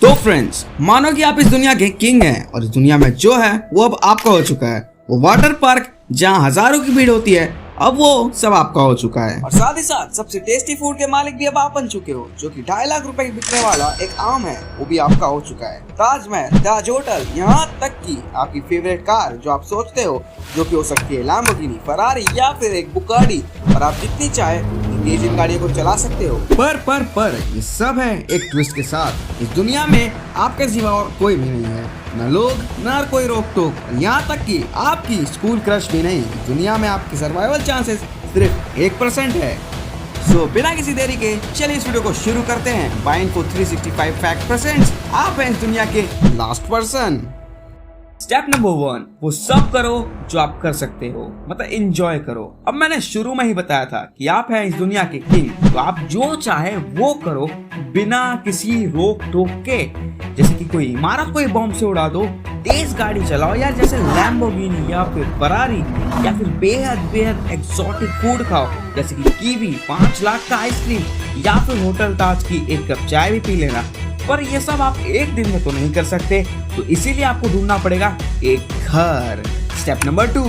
तो फ्रेंड्स, मानो कि आप इस दुनिया के किंग हैं और इस दुनिया में जो है वो अब आपका हो चुका है। वो वाटर पार्क जहाँ हजारों की भीड़ होती है, अब वो सब आपका हो चुका है। और साथ ही साथ सबसे टेस्टी फूड के मालिक भी अब आप बन चुके हो, जो कि 2.5 लाख रुपए बिकने वाला एक आम है, वो भी आपका हो चुका है। ताजमहल, ताज होटल, यहाँ तक कि आपकी फेवरेट कार जो आप सोचते हो, जो कि हो सकती है लैम्बोर्गिनी, फरारी या फिर एक बुगाटी, और आप जितनी चाहे तेज इन गाड़ियों को चला सकते हो। पर ये सब है एक ट्विस्ट के साथ। इस दुनिया में आपके सिवा और कोई भी नहीं है, न लोग न कोई रोक टोक, यहाँ तक कि आपकी स्कूल क्रश भी नहीं। इस दुनिया में आपकी सर्वाइवल चांसेस सिर्फ 1% है। सो बिना किसी देरी के चलिए इस वीडियो को शुरू करते हैं। बाइंग फॉर 365 फैक्ट परसेंट, आप हैं इस दुनिया के लास्ट पर्सन। स्टेप नंबर 1, वो सब करो जो आप कर सकते हो, मतलब एंजॉय करो। अब मैंने शुरू में ही बताया था कि आप हैं इस दुनिया के किंग, तो आप जो चाहे वो करो बिना किसी रोक टोक के। जैसे कि कोई इमारत को बॉम्ब से उड़ा दो, तेज गाड़ी चलाओ यार, जैसे लैम्बोर्गिनी या फिर फरारी, या फिर बेहद एक्सोटिक फूड खाओ, जैसे कि कीवी, 5 लाख का आइसक्रीम, या फिर होटल ताज की एक कप चाय भी पी लेना। पर ये सब आप एक दिन में तो नहीं कर सकते, तो इसीलिए आपको ढूंढना पड़ेगा एक घर। स्टेप नंबर 2,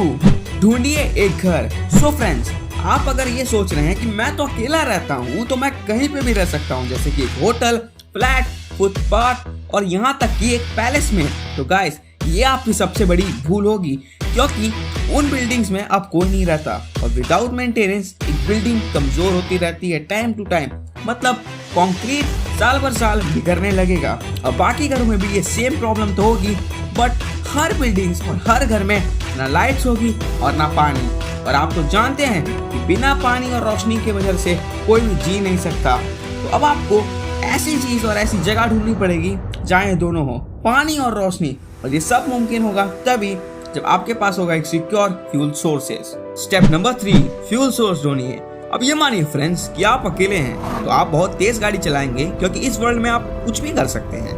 ढूंढिए एक घर। सो फ्रेंड्स, आप अगर ये सोच रहे हैं कि मैं तो अकेला रहता हूँ तो मैं कहीं पे भी रह सकता हूँ, जैसे कि एक होटल, फ्लैट, फुटपाथ और यहाँ तक कि एक पैलेस में, तो गाइस ये आपकी सबसे बड़ी भूल होगी, क्योंकि उन बिल्डिंग्स में अब कोई नहीं रहता और विदाउट मेंटेनेंस एक बिल्डिंग कमजोर होती रहती है टाइम टू टाइम। मतलब कंक्रीट साल भर साल बिगड़ने लगेगा। और बाकी घरों में भी ये सेम प्रॉब्लम तो होगी, बट हर बिल्डिंग्स और हर घर में ना लाइट्स होगी और ना पानी। और आप तो जानते हैं कि बिना पानी और रोशनी की वजह से कोई भी जी नहीं सकता। तो अब आपको ऐसी चीज और ऐसी जगह ढूंढनी पड़ेगी जहाँ ये दोनों हो, पानी और रोशनी। और ये सब मुमकिन होगा तभी जब आपके पास होगा एक secure fuel sources. Step number 3, fuel source ढूंढिए। अब ये मानिए फ्रेंड्स कि आप अकेले हैं, तो आप बहुत तेज गाड़ी चलाएंगे, क्योंकि इस वर्ल्ड में आप कुछ भी कर सकते हैं।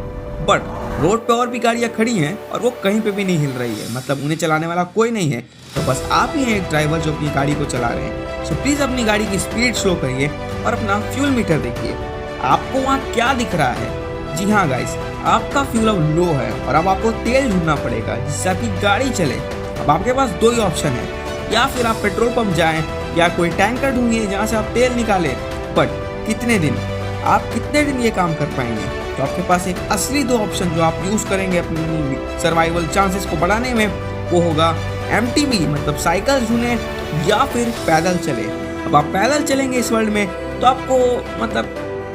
बट रोड पे और भी गाड़ियां खड़ी हैं और वो कहीं पे भी नहीं हिल रही है, मतलब उन्हें चलाने वाला कोई नहीं है, तो बस आप ही हैं एक ड्राइवर जो अपनी गाड़ी को चला रहे हैं। सो प्लीज अपनी गाड़ी की स्पीड स्लो करिए और अपना फ्यूल मीटर देखिए, आपको वहाँ क्या दिख रहा है। जी हाँ गाइस, आपका फ्यूल अब लो है और अब आपको तेल ढूंढना पड़ेगा जिससे आपकी गाड़ी चले। अब आपके पास 2 ही ऑप्शन है, या फिर आप पेट्रोल पंप जाएं या कोई टैंकर ढूंढिए जहाँ से आप तेल निकालें। बट कितने दिन, आप कितने दिन ये काम कर पाएंगे? तो आपके पास एक असली 2 ऑप्शन जो आप यूज करेंगे अपनी सर्वाइवल चांसेस को बढ़ाने में, वो होगा MTB, मतलब साइकिल ढूंढे या फिर पैदल चले। अब आप पैदल चलेंगे इस वर्ल्ड में तो आपको मतलब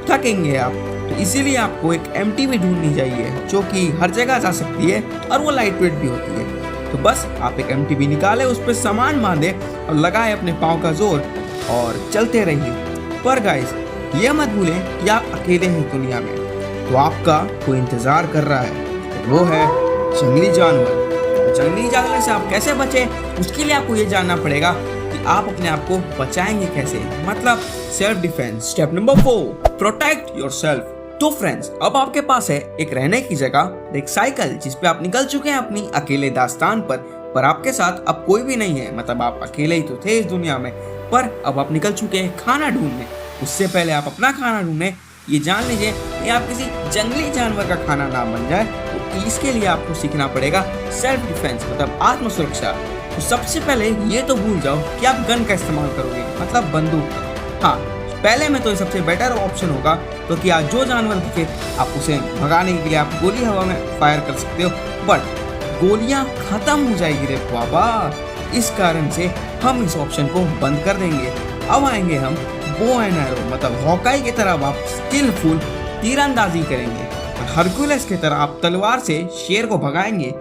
थकेंगे आप, तो इसीलिए आपको एक MTB ढूंढनी चाहिए जो कि हर जगह जा सकती है और वो लाइट वेट भी होती है। तो बस आप एक MTB निकाले, उस पर सामान बांधे और लगाए अपने पाँव का जोर और चलते रहिए। पर गाइस ये मत भूलें कि आप अकेले हैं दुनिया में, तो आपका कोई इंतजार कर रहा है, वो है जंगली जानवर। जंगली जानवर से आप कैसे बचे, उसके लिए आपको ये जानना पड़ेगा कि आप अपने आप को बचाएंगे कैसे, मतलब self defence. Step number 4, protect yourself. तो फ्रेंड्स, अब आपके पास है एक रहने की जगह, एक साइकिल जिसपे आप निकल चुके हैं अपनी अकेले दास्तान पर आपके साथ अब कोई भी नहीं है, मतलब आप अकेले ही तो थे इस दुनिया में, पर अब आप निकल चुके हैं खाना ढूंढने। उससे पहले आप अपना खाना ढूंढने, ये जान लीजिए कि आप किसी जंगली जानवर का खाना ना बन जाए, तो इसके लिए आपको सीखना पड़ेगा सेल्फ डिफेंस, मतलब आत्म सुरक्षा। तो सबसे पहले ये तो भूल जाओ कि आप गन का इस्तेमाल करोगे, मतलब बंदूक। हाँ, पहले में तो ये सबसे बेटर ऑप्शन होगा, तो कि आज जो जानवर दिखे आप उसे भगाने के लिए आप गोली हवा में फायर कर सकते हो, बट गोलियां खत्म हो जाएगी रे बाबा। इस कारण से हम इस ऑप्शन को बंद कर देंगे। अब आएंगे हम बो एंड एरो, मतलब हॉकाई की तरह आप स्किलफुल तीरंदाजी करेंगे और हरकुलस की तरह आप तलवार से शेर को भगाएंगे।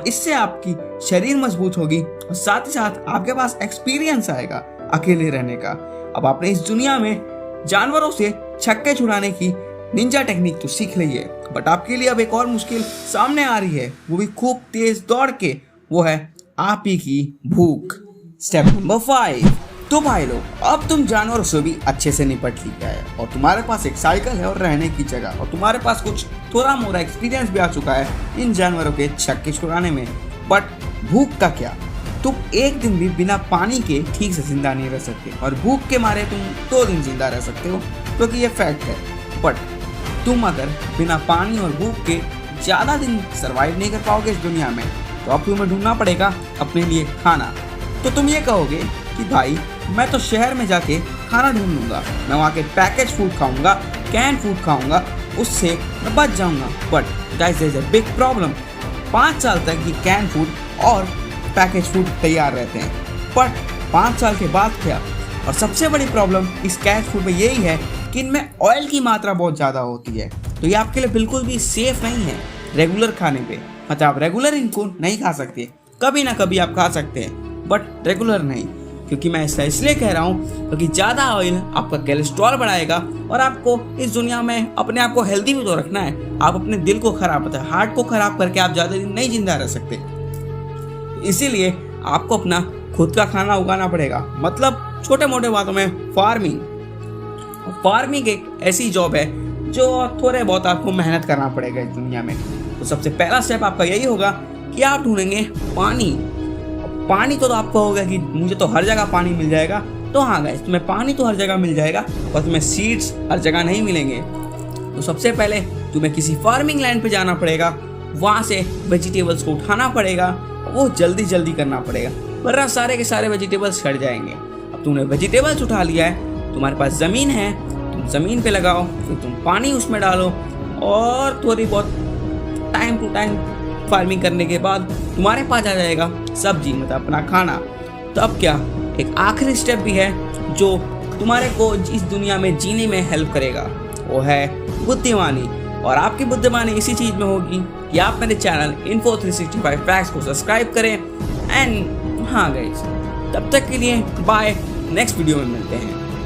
इससे आपकी शरीर मजबूत होगी और साथ ही साथ आपके पास एक्सपीरियंस आएगा अकेले रहने का। अब आपने इस दुनिया में जानवरों से छक्के छुड़ाने की निंजा टेक्निक तो सीख ली है, बट आपके लिए अब एक और मुश्किल सामने आ रही है, वो भी खूब तेज दौड़ के, वो है आप ही की भूख। स्टेप नंबर 5, तो भाई लोग, अब तुम जानवरों से भी अच्छे से निपट लिया है और तुम्हारे पास एक साइकिल है और रहने की जगह, और तुम्हारे पास कुछ थोड़ा मोड़ा एक्सपीरियंस भी आ चुका है इन जानवरों के छक्के छुड़ाने में। बट भूख का क्या? तुम एक दिन भी बिना पानी के ठीक से जिंदा नहीं रह सकते, और भूख के मारे तुम 2 दिन जिंदा रह सकते हो, क्योंकि ये फैक्ट है। बट तुम अगर बिना पानी और भूख के ज़्यादा दिन सरवाइव नहीं कर पाओगे इस दुनिया में, तो अब तुम्हें ढूंढना पड़ेगा अपने लिए खाना। तो तुम ये कहोगे कि भाई मैं तो शहर में जाके खाना ढूंढ लूँगा, मैं वहाँ के पैकेज फूड खाऊंगा, कैन फूड खाऊंगा, उससे मैं बच जाऊंगा। But guys there is a big problem. 5 साल तक ये कैन फूड और पैकेज फूड तैयार रहते हैं, बट 5 साल के बाद क्या? और सबसे बड़ी प्रॉब्लम इस कैन फूड में यही है कि इनमें ऑयल की मात्रा बहुत ज़्यादा होती है, तो ये आपके लिए बिल्कुल भी सेफ नहीं है रेगुलर खाने पे। मतलब आप रेगुलर इनको नहीं खा सकते, कभी ना कभी आप खा सकते हैं, बट रेगुलर नहीं। क्योंकि मैं ऐसा इसलिए कह रहा हूँ क्योंकि ज़्यादा ऑयल आपका कोलेस्ट्रॉल बढ़ाएगा और आपको इस दुनिया में अपने आप को हेल्दी भी तो रखना है। आप अपने दिल को खराब होता है, हार्ट को खराब करके आप ज़्यादा दिन नहीं जिंदा रह सकते। इसीलिए आपको अपना खुद का खाना उगाना पड़ेगा। मतलब छोटे मोटे बातों में फार्मिंग एक ऐसी जॉब है जो थोड़े बहुत आपको मेहनत करना पड़ेगा इस दुनिया में। तो सबसे पहला स्टेप आपका यही होगा कि आप ढूंढेंगे पानी तो आपको होगा कि मुझे तो हर जगह पानी मिल जाएगा। तो हाँ गाइस, तुम्हें पानी तो हर जगह मिल जाएगा और तुम्हें सीड्स हर जगह नहीं मिलेंगे। तो सबसे पहले तुम्हें किसी फार्मिंग लैंड पे जाना पड़ेगा, वहाँ से वेजिटेबल्स को उठाना पड़ेगा, वो जल्दी करना पड़ेगा, वरना सारे के सारे वेजिटेबल्स सड़ जाएंगे। अब तुमने वेजिटेबल्स उठा लिया है, तुम्हारे पास ज़मीन है, तुम ज़मीन पे लगाओ, फिर तुम पानी उसमें डालो और थोड़ी बहुत टाइम टू टाइम फार्मिंग करने के बाद तुम्हारे पास आ जाएगा सब्जी, मतलब अपना खाना। तो अब क्या, एक आखिरी स्टेप भी है जो तुम्हारे को इस दुनिया में जीने में हेल्प करेगा, वो है बुद्धिमानी। और आपकी बुद्धिमानी इसी चीज़ में होगी कि आप मेरे चैनल Info365 फैक्ट्स को सब्सक्राइब करें। एंड हाँ गाइस, तब तक के लिए बाय, नेक्स्ट वीडियो में मिलते हैं।